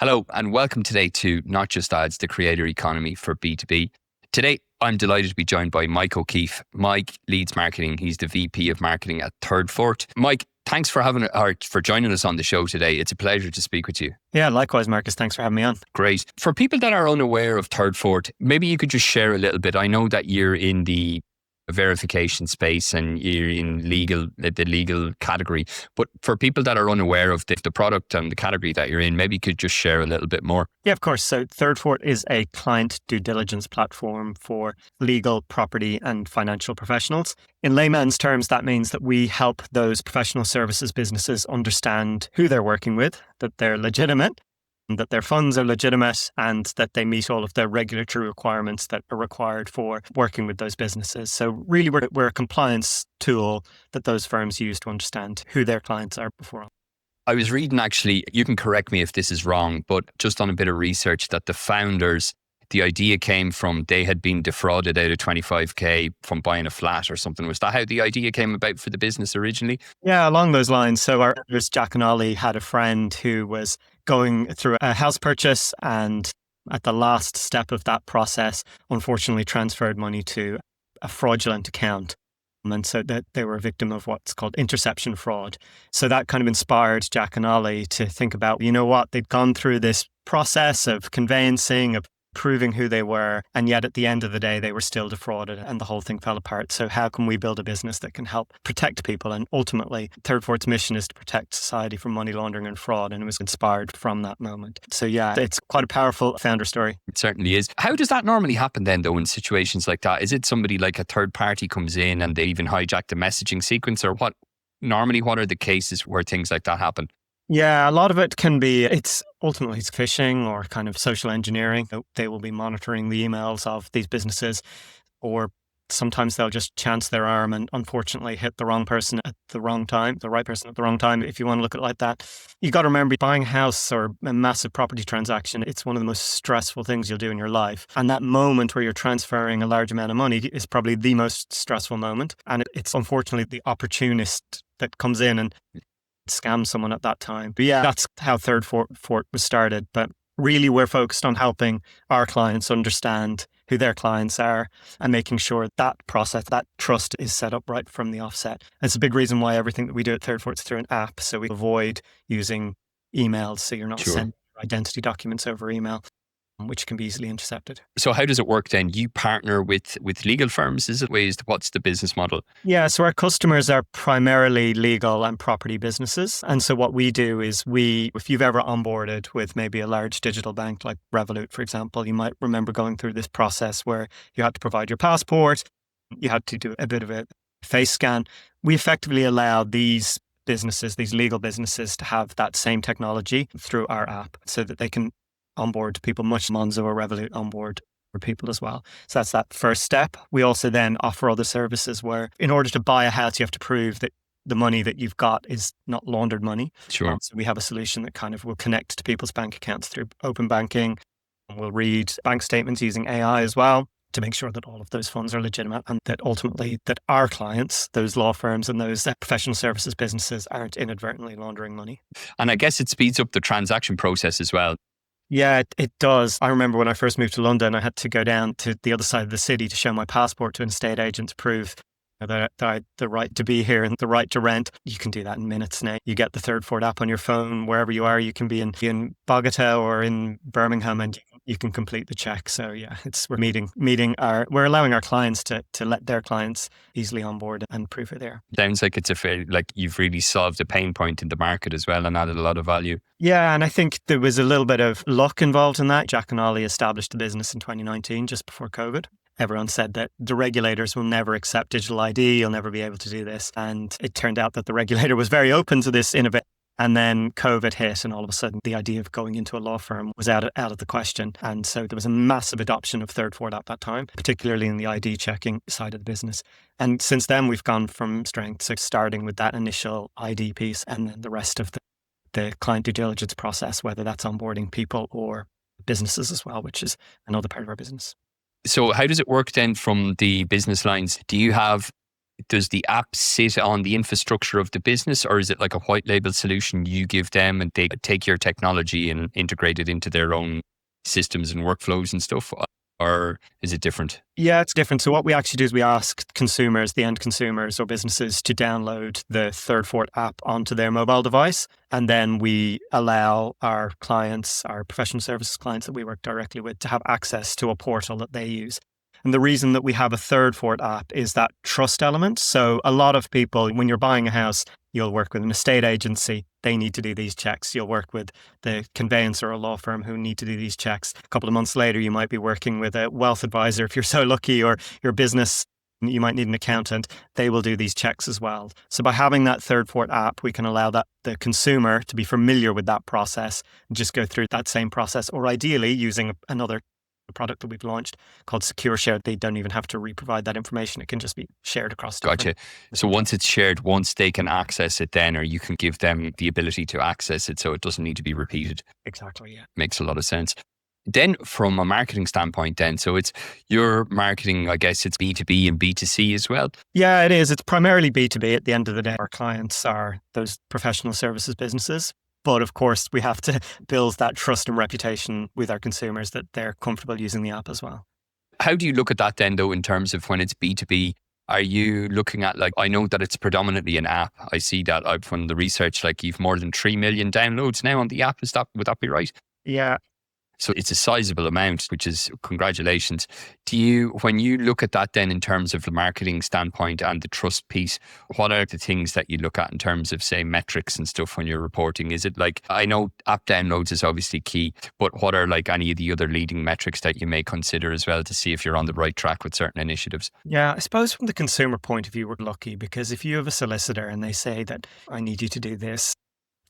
Hello, and welcome today to Not Just Ads, the creator economy for B2B. Today, I'm delighted to be joined by Mike O'Keefe. Mike leads marketing. He's the VP of marketing at Thirdfort. Mike, thanks for joining us on the show today. It's a pleasure to speak with you. Yeah, likewise, Marcus. Thanks for having me on. Great. For people that are unaware of Thirdfort, maybe you could just share a little bit. I know that you're in the verification space and you're in the legal category, but for people that are unaware of the product and the category that you're in, maybe you could just share a little bit more. Yeah, of course. So Thirdfort is a client due diligence platform for legal, property and financial professionals. In layman's terms, that means that we help those professional services businesses understand who they're working with, that they're legitimate, that their funds are legitimate, and that they meet all of the regulatory requirements that are required for working with those businesses. So really, we're a compliance tool that those firms use to understand who their clients are before. I was reading, actually, you can correct me if this is wrong, but just on a bit of research, that the founders, the idea came from they had been defrauded out of 25k from buying a flat or something. Was that how the idea came about for the business originally? Yeah, along those lines. So our founders, Jack and Ollie, had a friend who was going through a house purchase, and at the last step of that process, unfortunately transferred money to a fraudulent account. And so that they were a victim of what's called interception fraud. So that kind of inspired Jack and Ollie to think about, you know what, they'd gone through this process of conveyancing, of proving who they were, and yet at the end of the day, they were still defrauded and the whole thing fell apart. So how can we build a business that can help protect people? And ultimately, Thirdfort's mission is to protect society from money laundering and fraud, and it was inspired from that moment. So yeah, it's quite a powerful founder story. It certainly is. How does that normally happen then, though, in situations like that? Is it somebody like a third party comes in and they even hijack the messaging sequence, or what? Normally, what are the cases where things like that happen? Yeah, a lot of it can be, it's phishing or kind of social engineering. They will be monitoring the emails of these businesses, or sometimes they'll just chance their arm and unfortunately hit the wrong person at the wrong time, the right person at the wrong time, if you want to look at it like that. You got to remember, buying a house or a massive property transaction, it's one of the most stressful things you'll do in your life. And that moment where you're transferring a large amount of money is probably the most stressful moment. And it's unfortunately the opportunist that comes in and scam someone at that time. But yeah, that's how Thirdfort was started. But really, we're focused on helping our clients understand who their clients are and making sure that process, that trust is set up right from the offset. And it's a big reason why everything that we do at Thirdfort is through an app. So we avoid using emails, so you're not sending identity documents over email, which can be easily intercepted. So how does it work then? You partner with legal firms, is it? What's the business model? Yeah, so our customers are primarily legal and property businesses. And so what we do is if you've ever onboarded with maybe a large digital bank like Revolut, for example, you might remember going through this process where you had to provide your passport, you had to do a bit of a face scan. We effectively allow these businesses, these legal businesses, to have that same technology through our app so that they can onboard people, much Monzo or Revolut onboard for people as well. So that's that first step. We also then offer other services where in order to buy a house, you have to prove that the money that you've got is not laundered money. Sure. So we have a solution that kind of will connect to people's bank accounts through open banking. We'll read bank statements using AI as well to make sure that all of those funds are legitimate, and that ultimately that our clients, those law firms and those professional services businesses, aren't inadvertently laundering money. And I guess it speeds up the transaction process as well. Yeah, it does. I remember when I first moved to London, I had to go down to the other side of the city to show my passport to an estate agent to prove that I had the right to be here and the right to rent. You can do that in minutes now. You get the Thirdfort app on your phone, wherever you are. You can be in Bogota or in Birmingham, and you can complete the check. So yeah, we're allowing our clients to let their clients easily onboard and prove it there. Sounds like you've really solved a pain point in the market as well and added a lot of value. Yeah, and I think there was a little bit of luck involved in that. Jack and Ollie established the business in 2019, just before COVID. Everyone said that the regulators will never accept digital ID, you'll never be able to do this. And it turned out that the regulator was very open to this innovation. And then COVID hit, and all of a sudden the idea of going into a law firm was out of the question. And so there was a massive adoption of Thirdfort at that time, particularly in the ID checking side of the business. And since then, we've gone from strength. So starting with that initial ID piece and then the rest of the client due diligence process, whether that's onboarding people or businesses as well, which is another part of our business. So how does it work then from the business lines? Do you have does the app sit on the infrastructure of the business, or is it like a white label solution you give them and they take your technology and integrate it into their own systems and workflows and stuff? Or is it different? Yeah, it's different. So what we actually do is we ask consumers, the end consumers or businesses, to download the Thirdfort app onto their mobile device. And then we allow our clients, our professional services clients that we work directly with, to have access to a portal that they use. And the reason that we have a Thirdfort app is that trust element. So a lot of people, when you're buying a house, you'll work with an estate agency. They need to do these checks. You'll work with the conveyancer or a law firm who need to do these checks. A couple of months later, you might be working with a wealth advisor if you're so lucky, or your business, you might need an accountant. They will do these checks as well. So by having that Thirdfort app, we can allow that the consumer to be familiar with that process and just go through that same process, or ideally using another product that we've launched called Secure Share. They don't even have to re-provide that information. It can just be shared across different. Gotcha. So once it's shared, once they can access it then, or you can give them the ability to access it so it doesn't need to be repeated. Exactly, yeah. Makes a lot of sense. Then from a marketing standpoint then, so it's your marketing, I guess it's B2B and B2C as well. Yeah, it is. It's primarily B2B at the end of the day. Our clients are those professional services businesses. But of course, we have to build that trust and reputation with our consumers that they're comfortable using the app as well. How do you look at that then, though, in terms of when it's B2B? Are you looking at, like, I know that it's predominantly an app. I see that I've from the research, like you've more than 3 million downloads now on the app. Would that be right? Yeah. So it's a sizable amount, which is congratulations. When you look at that then in terms of the marketing standpoint and the trust piece, what are the things that you look at in terms of, say, metrics and stuff when you're reporting? Is it like, I know app downloads is obviously key, but what are like any of the other leading metrics that you may consider as well to see if you're on the right track with certain initiatives? Yeah, I suppose from the consumer point of view, we're lucky because if you have a solicitor and they say that I need you to do this,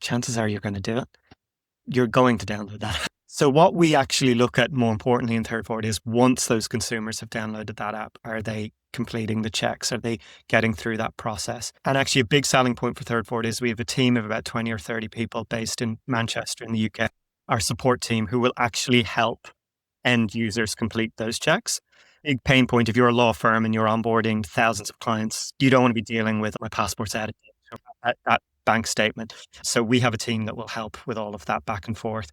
chances are you're going to do it. You're going to download that. So what we actually look at more importantly in Thirdfort is once those consumers have downloaded that app, are they completing the checks? Are they getting through that process? And actually a big selling point for Thirdfort is we have a team of about 20 or 30 people based in Manchester in the UK, our support team, who will actually help end users complete those checks. Big pain point, if you're a law firm and you're onboarding thousands of clients, you don't want to be dealing with my passport's out of date, that bank statement. So we have a team that will help with all of that back and forth.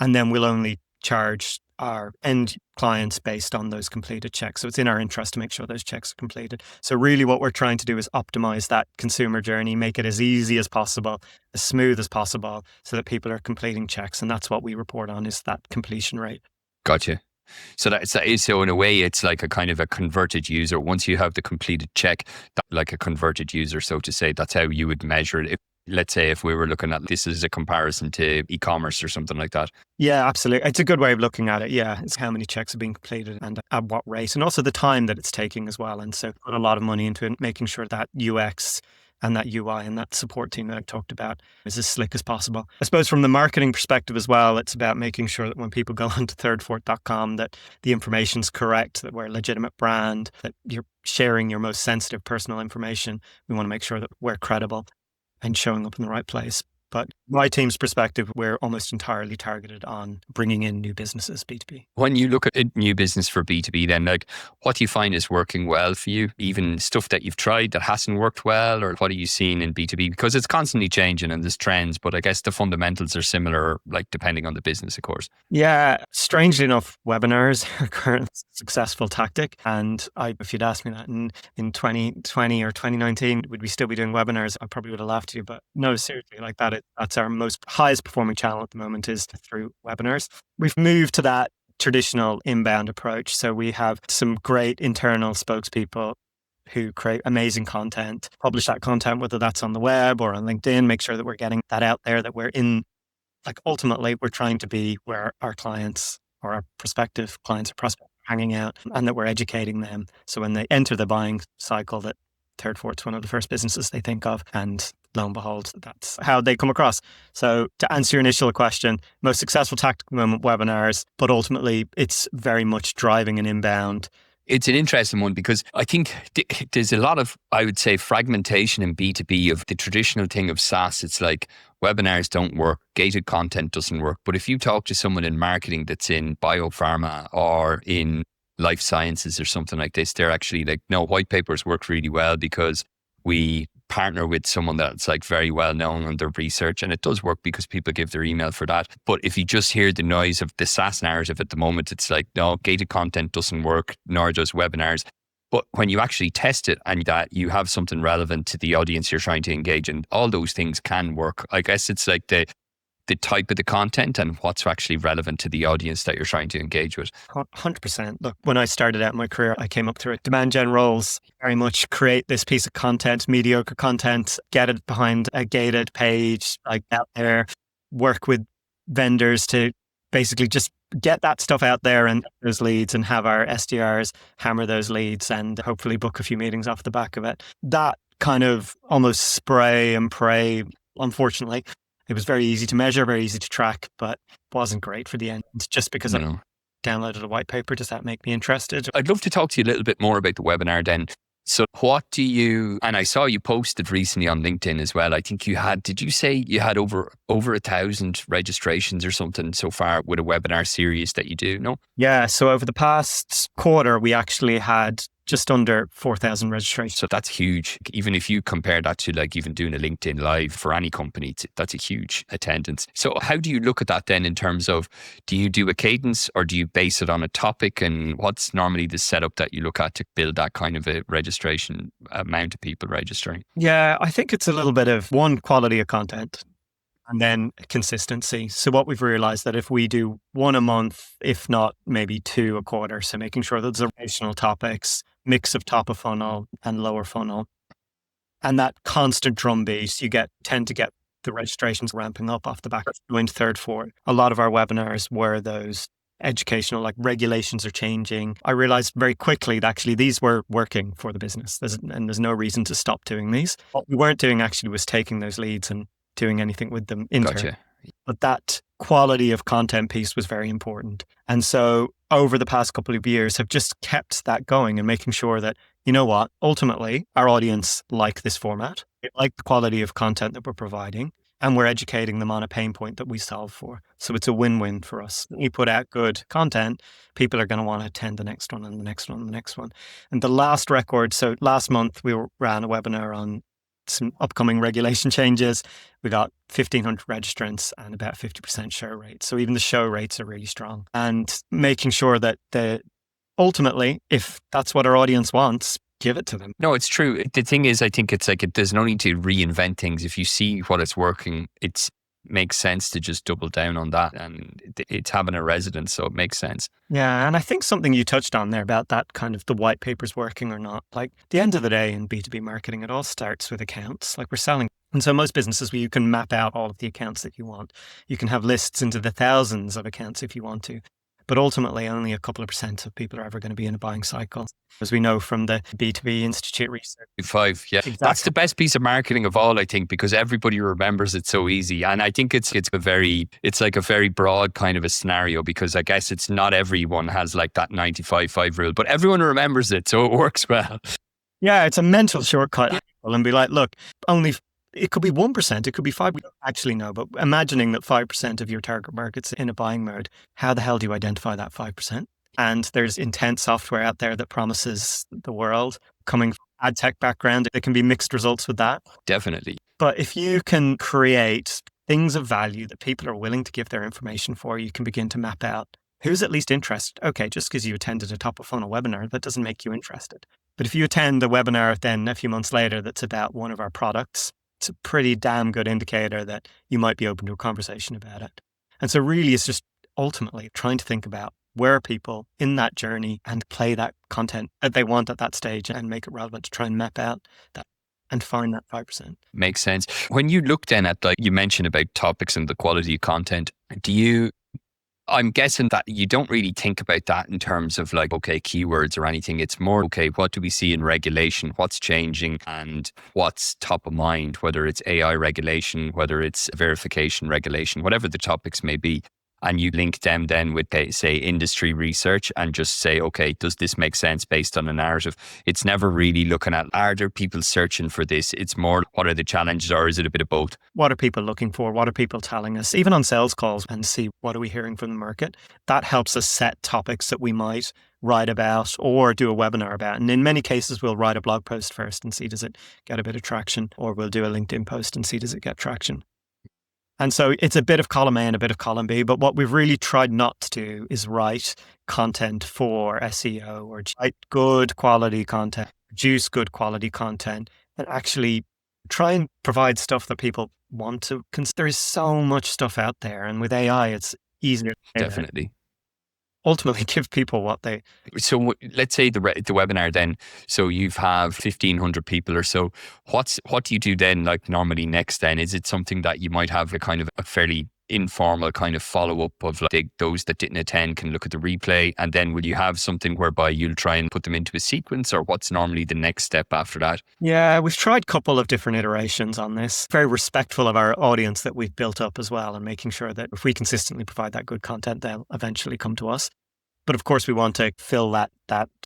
And then we'll only charge our end clients based on those completed checks. So it's in our interest to make sure those checks are completed. So really what we're trying to do is optimize that consumer journey, make it as easy as possible, as smooth as possible, so that people are completing checks. And that's what we report on, is that completion rate. Gotcha. So so in a way, it's like a kind of a converted user. Once you have the completed check, like a converted user, so to say, that's how you would measure it. Let's say if we were looking at this as a comparison to e-commerce or something like that. Yeah, absolutely. It's a good way of looking at it. Yeah, it's how many checks are being completed and at what rate, and also the time that it's taking as well. And so put a lot of money into it, making sure that UX and that UI and that support team that I talked about is as slick as possible. I suppose from the marketing perspective as well, it's about making sure that when people go onto thirdfort.com that the information's correct, that we're a legitimate brand, that you're sharing your most sensitive personal information. We want to make sure that we're credible and showing up in the right place. But my team's perspective, we're almost entirely targeted on bringing in new businesses, B2B. When you look at a new business for B2B, then like what do you find is working well for you? Even stuff that you've tried that hasn't worked well, or what are you seeing in B2B? Because it's constantly changing and there's trends, but I guess the fundamentals are similar, like depending on the business, of course. Yeah, strangely enough, webinars are a current successful tactic. And if you'd asked me that in 2020 or 2019, would we still be doing webinars? I probably would have laughed at you, but no, seriously, like that. That's our most highest performing channel at the moment, is through webinars. We've moved to that traditional inbound approach. So we have some great internal spokespeople who create amazing content, publish that content, whether that's on the web or on LinkedIn, make sure that we're getting that out there, that we're in, like ultimately we're trying to be where our clients or our prospective clients or prospects are hanging out, and that we're educating them. So when they enter the buying cycle, that Thirdfort's one of the first businesses they think of, and lo and behold, that's how they come across. So to answer your initial question, most successful tactic at the moment, webinars, but ultimately it's very much driving an inbound. It's an interesting one because I think there's a lot of, I would say, fragmentation in B2B of the traditional thing of SaaS. It's like webinars don't work, gated content doesn't work. But if you talk to someone in marketing that's in biopharma or in life sciences or something like this, they're actually like, no, white papers work really well because we partner with someone that's like very well known on their research, and it does work because people give their email for that. But if you just hear the noise of the SaaS narrative at the moment, it's like, no, gated content doesn't work, nor does webinars. But when you actually test it and that you have something relevant to the audience you're trying to engage in, all those things can work. I guess it's like the type of the content and what's actually relevant to the audience that you're trying to engage with. 100%. Look, when I started out my career, I came up through demand gen roles, very much create this piece of content, mediocre content, get it behind a gated page, like out there, work with vendors to basically just get that stuff out there and those leads, and have our SDRs hammer those leads and hopefully book a few meetings off the back of it. That kind of almost spray and pray, unfortunately, it was very easy to measure, very easy to track, but wasn't great for the end. Just because I downloaded a white paper, does that make me interested? I'd love to talk to you a little bit more about the webinar then. So what do you, and I saw you posted recently on LinkedIn as well. I think you had, did you say you had over 1,000 registrations or something so far with a webinar series that you do? No? Yeah. So over the past quarter, we actually had just under 4,000 registrations. So that's huge. Even if you compare that to like even doing a LinkedIn Live for any company, that's a huge attendance. So how do you look at that then in terms of, do you do a cadence or do you base it on a topic? And what's normally the setup that you look at to build that kind of a registration amount of people registering? Yeah, I think it's a little bit of one, quality of content, and then consistency. So what we've realized that if we do one a month, if not maybe two a quarter, so making sure that there's original topics, mix of top of funnel and lower funnel, and that constant drumbeat, you tend to get the registrations ramping up off the back of doing Thirdfort. A lot of our webinars were those educational, like regulations are changing. I realized very quickly that actually these were working for the business, and there's no reason to stop doing these. What we weren't doing actually was taking those leads and doing anything with them internally. Gotcha. But that quality of content piece was very important. And so over the past couple of years have just kept that going and making sure that, you know what, ultimately our audience like this format. They like the quality of content that we're providing, and we're educating them on a pain point that we solve for. So it's a win-win for us. When you put out good content, people are going to want to attend the next one and the next one and the next one. And the last record, so last month we ran a webinar on some upcoming regulation changes. We got 1,500 registrants and about 50% show rate. So even the show rates are really strong. And making sure that ultimately, if that's what our audience wants, give it to them. No, it's true. The thing is, I think it's like there's no need to reinvent things. If you see what it's working, it makes sense to just double down on that, and it's having a resonance, so it makes sense. Yeah, and I think something you touched on there about that kind of the white papers working or not, like at the end of the day in B2B marketing, it all starts with accounts. Like we're selling. And so most businesses, you can map out all of the accounts that you want. You can have lists into the thousands of accounts if you want to. But ultimately, only a couple of percent of people are ever going to be in a buying cycle. As we know from the B2B Institute research. 5, yeah. Exactly. That's the best piece of marketing of all, I think, because everybody remembers it so easy. And I think it's like a very broad kind of a scenario, because I guess it's not everyone has like that 95-5 rule, but everyone remembers it. So it works well. Yeah, it's a mental shortcut. And be like, look, it could be 1%, it could be 5%. We don't actually know, but imagining that 5% of your target market's in a buying mode, how the hell do you identify that 5%? And there's intent software out there that promises the world. Coming from ad tech background, there can be mixed results with that. Definitely. But if you can create things of value that people are willing to give their information for, you can begin to map out who's at least interested. Okay, just because you attended a top of funnel webinar, that doesn't make you interested. But if you attend a webinar then a few months later that's about one of our products, it's a pretty damn good indicator that you might be open to a conversation about it. And so really it's just ultimately trying to think about where are people in that journey and play that content that they want at that stage and make it relevant to try and map out that and find that 5%. Makes sense. When you look then at, like you mentioned about topics and the quality of content, I'm guessing that you don't really think about that in terms of like, okay, keywords or anything. It's more, okay, what do we see in regulation? What's changing and what's top of mind, whether it's AI regulation, whether it's verification regulation, whatever the topics may be. and you link them then with, say, industry research and just say, okay, does this make sense based on a narrative? It's never really looking at, are there people searching for this? It's more, what are the challenges, or is it a bit of both? What are people looking for? What are people telling us? Even on sales calls, and see what are we hearing from the market. That helps us set topics that we might write about or do a webinar about. And in many cases, we'll write a blog post first and see, does it get a bit of traction? Or we'll do a LinkedIn post and see, does it get traction? And so it's a bit of column A and a bit of column B. But what we've really tried not to do is write content for SEO or write good quality content, produce good quality content, and actually try and provide stuff that people want to consider. There is so much stuff out there. And with AI, it's easier. Definitely. Ultimately give people what they... So let's say the webinar then, so you've 1,500 people or so. What do you do then, like normally next then? Is it something that you might have a kind of a fairly informal kind of follow-up of like those that didn't attend can look at the replay, and then will you have something whereby you'll try and put them into a sequence, or what's normally the next step after that? Yeah, we've tried a couple of different iterations on this. Very respectful of our audience that we've built up as well, and making sure that if we consistently provide that good content, they'll eventually come to us. But of course, we want to fill that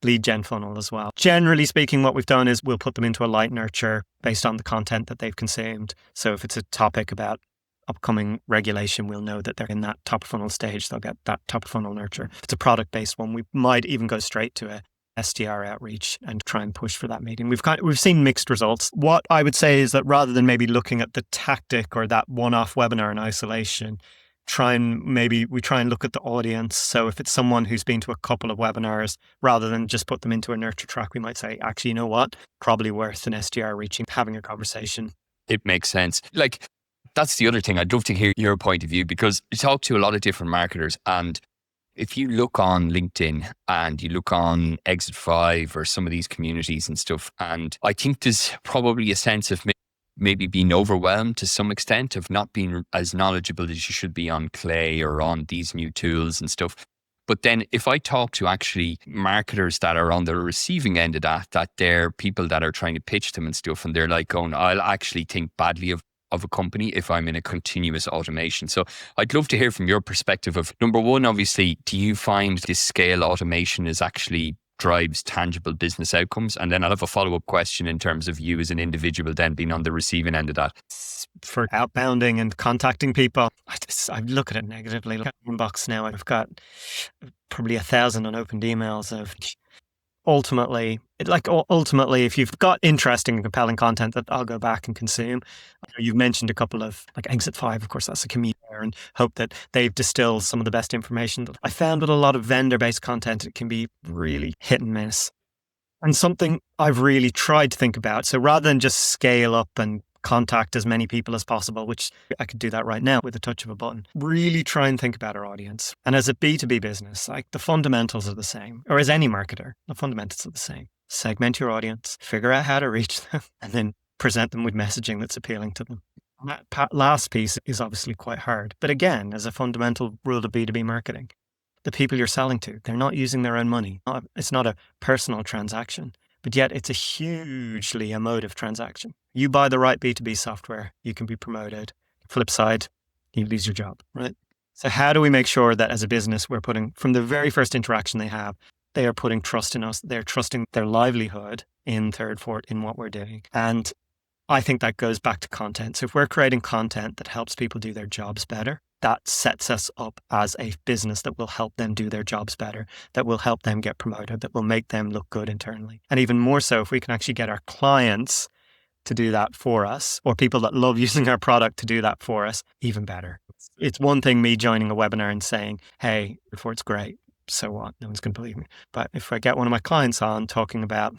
lead gen funnel as well. Generally speaking, what we've done is we'll put them into a light nurture based on the content that they've consumed. So if it's a topic about upcoming regulation, we'll know that they're in that top of funnel stage. They'll get that top of funnel nurture. If it's a product-based one, we might even go straight to a SDR outreach and try and push for that meeting. We've seen mixed results. What I would say is that rather than maybe looking at the tactic or that one-off webinar in isolation, we try and look at the audience. So if it's someone who's been to a couple of webinars, rather than just put them into a nurture track, we might say, actually, you know what? Probably worth an SDR reaching, having a conversation. It makes sense. Like, that's the other thing. I'd love to hear your point of view, because you talk to a lot of different marketers, and if you look on LinkedIn and you look on Exit 5 or some of these communities and stuff, and I think there's probably a sense of maybe being overwhelmed to some extent, of not being as knowledgeable as you should be on Clay or on these new tools and stuff. But then if I talk to actually marketers that are on the receiving end of that they're people that are trying to pitch them and stuff, and they're like going, I'll actually think badly of a company if I'm in a continuous automation. So I'd love to hear from your perspective of, number one, obviously, do you find this scale automation is actually drives tangible business outcomes? And then I'll have a follow-up question in terms of you as an individual then being on the receiving end of that. For outbounding and contacting people, I look at it negatively. Look at my inbox now. I've got probably 1,000 unopened emails of... Ultimately, if you've got interesting and compelling content that I'll go back and consume. You've mentioned a couple of, like Exit 5, of course, that's a community there, and hope that they've distilled some of the best information. I found with a lot of vendor-based content, it can be really hit and miss. And something I've really tried to think about, so rather than just scale up and contact as many people as possible, which I could do that right now with a touch of a button, really try and think about our audience. And as a B2B business, like the fundamentals are the same, or as any marketer, the fundamentals are the same. Segment your audience, figure out how to reach them, and then present them with messaging that's appealing to them. And that last piece is obviously quite hard. But again, as a fundamental rule of B2B marketing, the people you're selling to, they're not using their own money. It's not a personal transaction. But yet it's a hugely emotive transaction. You buy the right B2B software, you can be promoted. Flip side, you lose your job, right? So how do we make sure that as a business, we're putting, from the very first interaction they are putting trust in us. They're trusting their livelihood in Thirdfort, in what we're doing. And I think that goes back to content. So if we're creating content that helps people do their jobs better, that sets us up as a business that will help them do their jobs better, that will help them get promoted, that will make them look good internally. And even more so, if we can actually get our clients to do that for us, or people that love using our product to do that for us, even better. It's one thing me joining a webinar and saying, hey, Thirdfort's great. So what? No one's going to believe me. But if I get one of my clients on talking about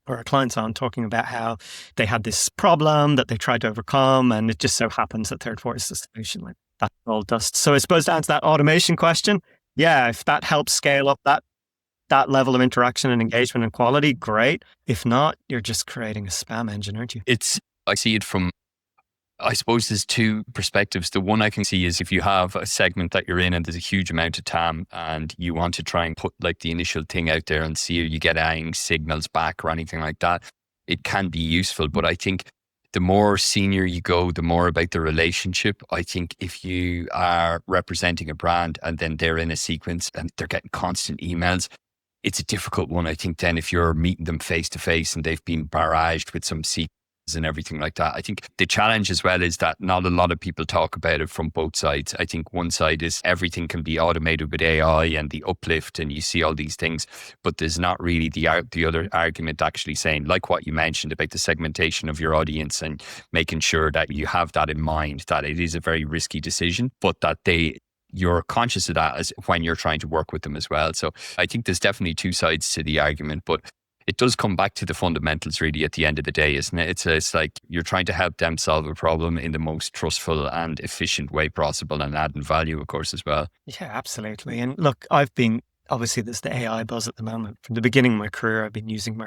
how they had this problem that they tried to overcome, and it just so happens that Thirdfort is the solution, like that's all dust. So I suppose to answer that automation question, yeah, if that helps scale up that level of interaction and engagement and quality, great. If not, you're just creating a spam engine, aren't you? I see it from, I suppose there's two perspectives. The one I can see is if you have a segment that you're in and there's a huge amount of TAM and you want to try and put like the initial thing out there and see if you get any signals back or anything like that, it can be useful. But I think the more senior you go, the more about the relationship. I think if you are representing a brand and then they're in a sequence and they're getting constant emails, it's a difficult one. I think then if you're meeting them face to face and they've been barraged with some sequences and everything like that, I think the challenge as well is that not a lot of people talk about it from both sides. I think one side is everything can be automated with AI and the uplift and you see all these things, but there's not really the other argument actually saying, like what you mentioned about the segmentation of your audience and making sure that you have that in mind, that it is a very risky decision, but that you're conscious of that as when you're trying to work with them as well. So I think there's definitely two sides to the argument, but it does come back to the fundamentals really at the end of the day, isn't it? It's like you're trying to help them solve a problem in the most trustful and efficient way possible and adding value, of course, as well. Yeah, absolutely. And look, obviously there's the AI buzz at the moment. From the beginning of my career, I've been using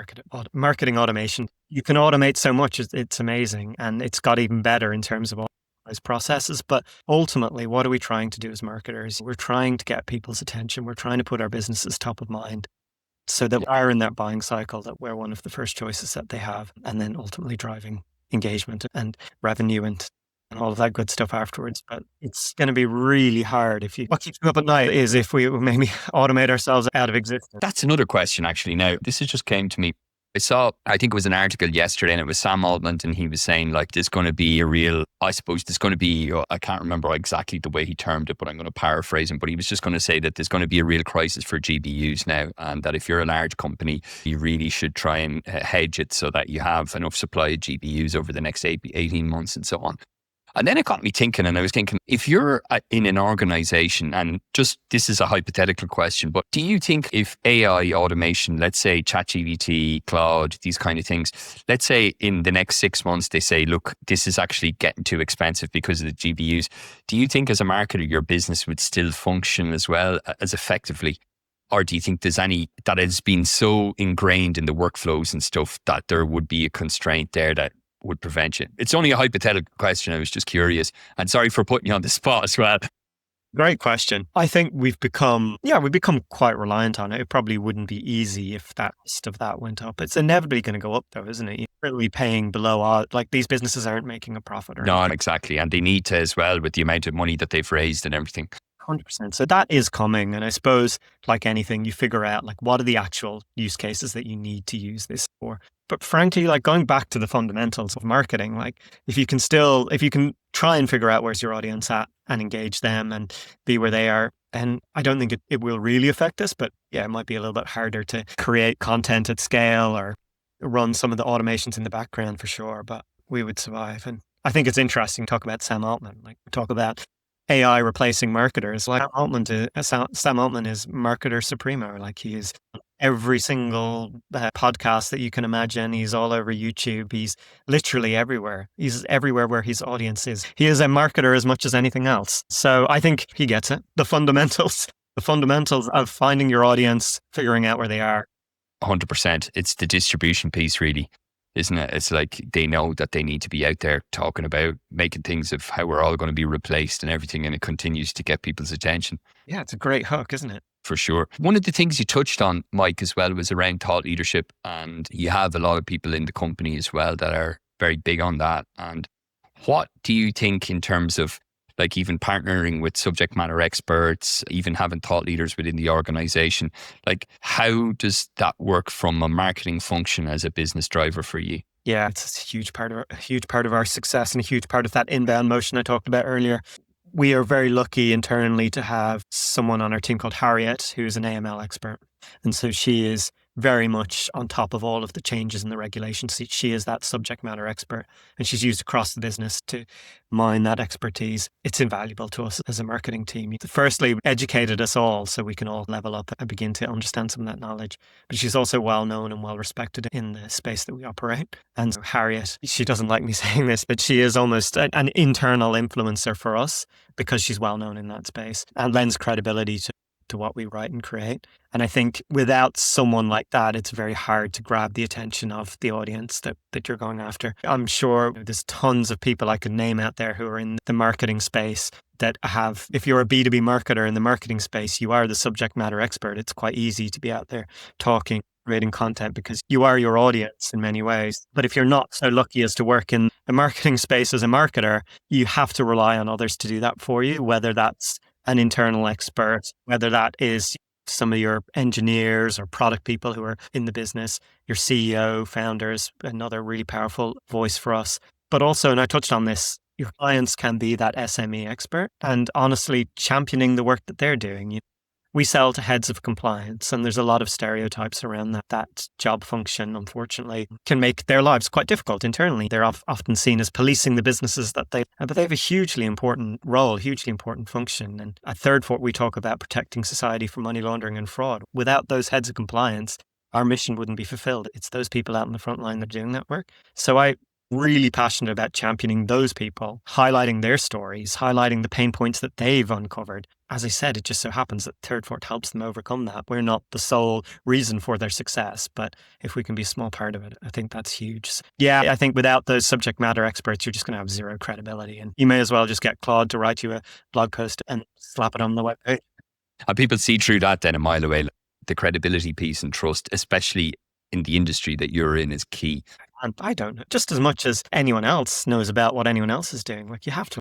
marketing automation. You can automate so much, it's amazing. And it's got even better in terms of all those processes. But ultimately, what are we trying to do as marketers? We're trying to get people's attention. We're trying to put our businesses top of mind, so that we are in that buying cycle, that we're one of the first choices that they have, and then ultimately driving engagement and revenue and all of that good stuff afterwards. But it's going to be really hard what keeps me up at night is if we maybe automate ourselves out of existence. That's another question actually. Now, this has just came to me. I think it was an article yesterday and it was Sam Altman and he was saying like, there's going to be I can't remember exactly the way he termed it, but I'm going to paraphrase him, but he was just going to say that there's going to be a real crisis for GBUs now. And that if you're a large company, you really should try and hedge it so that you have enough supply of GBUs over the next 18 months and so on. And then it got me thinking, and I was thinking, if you're in an organization, and just this is a hypothetical question, but do you think if AI automation, let's say ChatGPT, Claude, these kind of things, let's say in the next 6 months, they say, look, this is actually getting too expensive because of the GPUs. Do you think as a marketer, your business would still function as well as effectively? Or do you think there's any that has been so ingrained in the workflows and stuff that there would be a constraint there that would prevent you? It's only a hypothetical question. I was just curious. And sorry for putting you on the spot as well. Great question. I think we've become quite reliant on it. It probably wouldn't be easy if that cost of that went up. It's inevitably going to go up though, isn't it? You're really paying below like these businesses aren't making a profit. No, exactly. And they need to as well with the amount of money that they've raised and everything. 100%. So that is coming. And I suppose like anything, you figure out like what are the actual use cases that you need to use this for. But frankly, like going back to the fundamentals of marketing, like if you can try and figure out where's your audience at and engage them and be where they are, and I don't think it will really affect us, but yeah, it might be a little bit harder to create content at scale or run some of the automations in the background for sure, but we would survive. And I think it's interesting to talk about Sam Altman, like talk about AI replacing marketers. Like Sam Altman is marketer supremo. Like he is every single podcast that you can imagine. He's all over YouTube. He's literally everywhere. He's everywhere where his audience is. He is a marketer as much as anything else. So I think he gets it. The fundamentals of finding your audience, figuring out where they are. 100%. It's the distribution piece really, isn't it? It's like they know that they need to be out there talking about making things of how we're all going to be replaced and everything, and it continues to get people's attention. Yeah, it's a great hook, isn't it? For sure. One of the things you touched on, Mike, as well, was around thought leadership, and you have a lot of people in the company as well that are very big on that. And what do you think in terms of like even partnering with subject matter experts, even having thought leaders within the organization, like how does that work from a marketing function as a business driver for you? Yeah, it's a huge part of our success and a huge part of that inbound motion I talked about earlier. We are very lucky internally to have someone on our team called Harriet, who's an AML expert. And so she is very much on top of all of the changes in the regulations. She is that subject matter expert, and she's used across the business to mine that expertise. It's invaluable to us as a marketing team. Firstly, educated us all so we can all level up and begin to understand some of that knowledge. But she's also well known and well respected in the space that we operate. And so Harriet, she doesn't like me saying this, but she is almost an internal influencer for us because she's well known in that space and lends credibility to what we write and create. And I think without someone like that, it's very hard to grab the attention of the audience that you're going after. I'm sure there's tons of people I could name out there who are in the marketing space that have, if you're a B2B marketer in the marketing space, you are the subject matter expert. It's quite easy to be out there talking creating content because you are your audience in many ways. But if you're not so lucky as to work in the marketing space as a marketer, you have to rely on others to do that for you, whether that's an internal expert, whether that is some of your engineers or product people who are in the business, your CEO, founders, another really powerful voice for us. But also, and I touched on this, your clients can be that SME expert and honestly championing the work that they're doing. We sell to heads of compliance, and there's a lot of stereotypes around that. That job function, unfortunately, can make their lives quite difficult internally. They're often seen as policing the businesses but they have a hugely important role, hugely important function. And at Thirdfort, we talk about protecting society from money laundering and fraud. Without those heads of compliance, our mission wouldn't be fulfilled. It's those people out in the front line that are doing that work. So I'm really passionate about championing those people, highlighting their stories, highlighting the pain points that they've uncovered. As I said, it just so happens that Thirdfort helps them overcome that. We're not the sole reason for their success, but if we can be a small part of it, I think that's huge. Yeah, I think without those subject matter experts, you're just going to have zero credibility. And you may as well just get Claude to write you a blog post and slap it on the webpage. And people see through that then a mile away. The credibility piece and trust, especially in the industry that you're in, is key. And I don't know, just as much as anyone else knows about what anyone else is doing. Like you have to,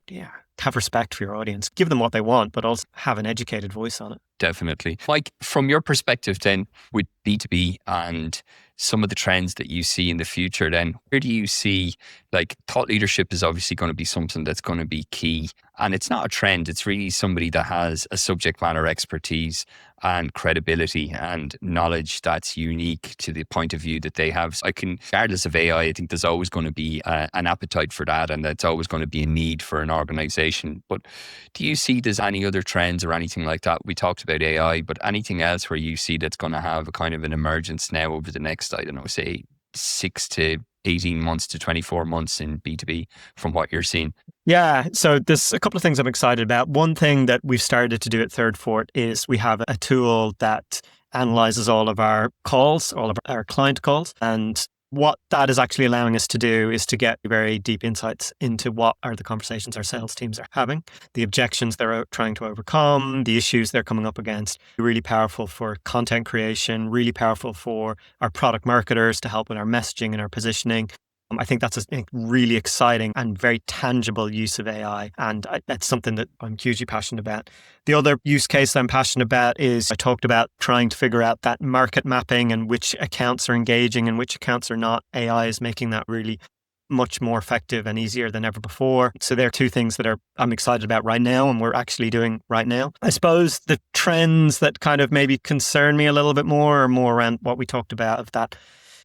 have respect for your audience, give them what they want, but also have an educated voice on it. Definitely. Mike, from your perspective then with B2B and some of the trends that you see in the future then, where do you see, like, thought leadership is obviously going to be something that's going to be key. And it's not a trend, it's really somebody that has a subject matter expertise and credibility and knowledge that's unique to the point of view that they have. Regardless of AI, I think there's always going to be an appetite for that, and that's always going to be a need for an organization. But do you see there's any other trends or anything like that? We talked about AI, but anything else where you see that's going to have a kind of an emergence now over the next, I don't know, say 6 to 18 months to 24 months in B2B from what you're seeing? Yeah, so there's a couple of things I'm excited about. One thing that we've started to do at Thirdfort is we have a tool that analyzes all of our calls, all of our client calls. And what that is actually allowing us to do is to get very deep insights into what are the conversations our sales teams are having, the objections they're trying to overcome, the issues they're coming up against. Really powerful for content creation, really powerful for our product marketers to help with our messaging and our positioning. I think that's a really exciting and very tangible use of AI. And that's something that I'm hugely passionate about. The other use case I'm passionate about is I talked about trying to figure out that market mapping and which accounts are engaging and which accounts are not. AI is making that really much more effective and easier than ever before. So there are two things that I'm excited about right now and we're actually doing right now. I suppose the trends that kind of maybe concern me a little bit more are more around what we talked about of that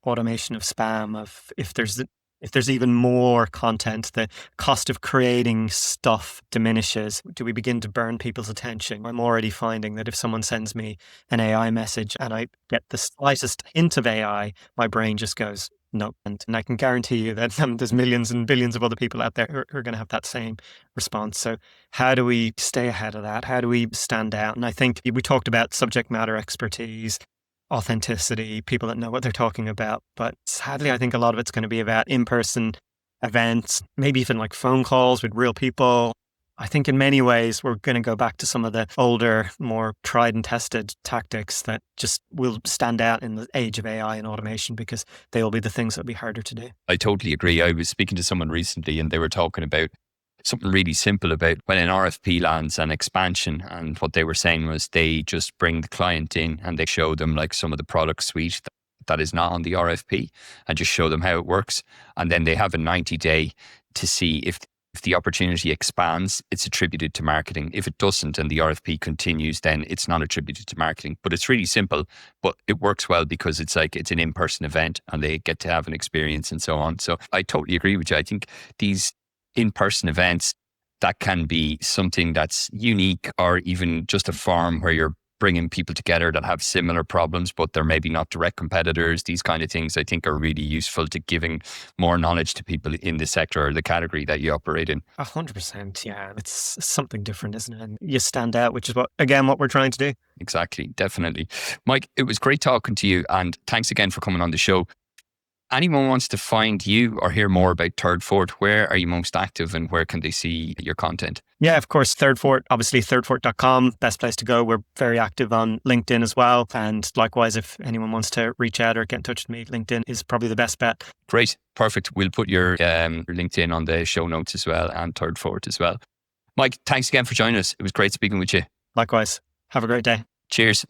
automation of spam, of if there's even more content, the cost of creating stuff diminishes. Do we begin to burn people's attention? I'm already finding that if someone sends me an AI message and I get the slightest hint of AI, my brain just goes, no. And I can guarantee you that there's millions and billions of other people out there who are going to have that same response. So how do we stay ahead of that? How do we stand out? And I think we talked about subject matter expertise, authenticity, people that know what they're talking about. But sadly, I think a lot of it's going to be about in-person events, maybe even like phone calls with real people. I think in many ways, we're going to go back to some of the older, more tried and tested tactics that just will stand out in the age of AI and automation because they will be the things that will be harder to do. I totally agree. I was speaking to someone recently and they were talking about something really simple about when an RFP lands an expansion. And what they were saying was they just bring the client in and they show them like some of the product suite that is not on the RFP and just show them how it works. And then they have a 90-day to see if the opportunity expands, it's attributed to marketing. If it doesn't and the RFP continues, then it's not attributed to marketing. But it's really simple, but it works well because it's an in-person event and they get to have an experience and so on. So I totally agree with you. I think these in-person events, that can be something that's unique or even just a forum where you're bringing people together that have similar problems, but they're maybe not direct competitors. These kind of things I think are really useful to giving more knowledge to people in the sector or the category that you operate in. 100%. Yeah. It's something different, isn't it? And you stand out, which is what we're trying to do. Exactly. Definitely. Mike, it was great talking to you and thanks again for coming on the show. anyone wants to find you or hear more about Thirdfort, where are you most active and where can they see your content? Yeah, of course, Thirdfort, obviously thirdfort.com, best place to go. We're very active on LinkedIn as well. And likewise, if anyone wants to reach out or get in touch with me, LinkedIn is probably the best bet. Great. Perfect. We'll put your LinkedIn on the show notes as well, and Thirdfort as well. Mike, thanks again for joining us. It was great speaking with you. Likewise. Have a great day. Cheers.